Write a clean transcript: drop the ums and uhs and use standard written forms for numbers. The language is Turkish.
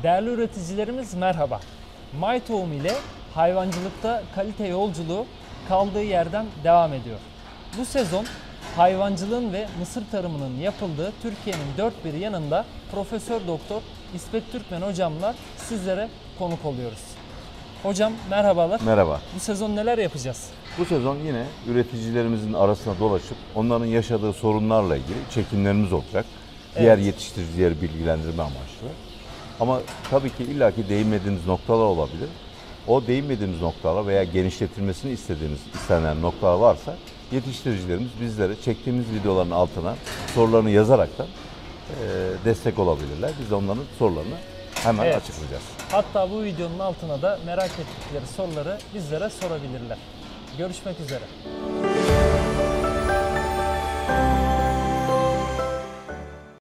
Değerli üreticilerimiz merhaba. MyTohum ile hayvancılıkta kalite yolculuğu kaldığı yerden devam ediyor. Bu sezon hayvancılığın ve mısır tarımının yapıldığı Türkiye'nin dört bir yanında Profesör Doktor İsmet Türkmen hocamla sizlere konuk oluyoruz. Hocam merhabalar. Merhaba. Bu sezon neler yapacağız? Bu sezon yine üreticilerimizin arasına dolaşıp onların yaşadığı sorunlarla ilgili çekimlerimiz olacak. Diğer yetiştiricileri bilgilendirme amaçlı. Ama tabii ki illaki değinmediğimiz noktalar olabilir. O değinmediğimiz noktalar veya genişletilmesini istenen noktalar varsa yetiştiricilerimiz bizlere çektiğimiz videoların altına sorularını yazaraktan destek olabilirler. Biz de onların sorularını hemen açıklayacağız. Hatta bu videonun altına da merak ettikleri soruları bizlere sorabilirler. Görüşmek üzere.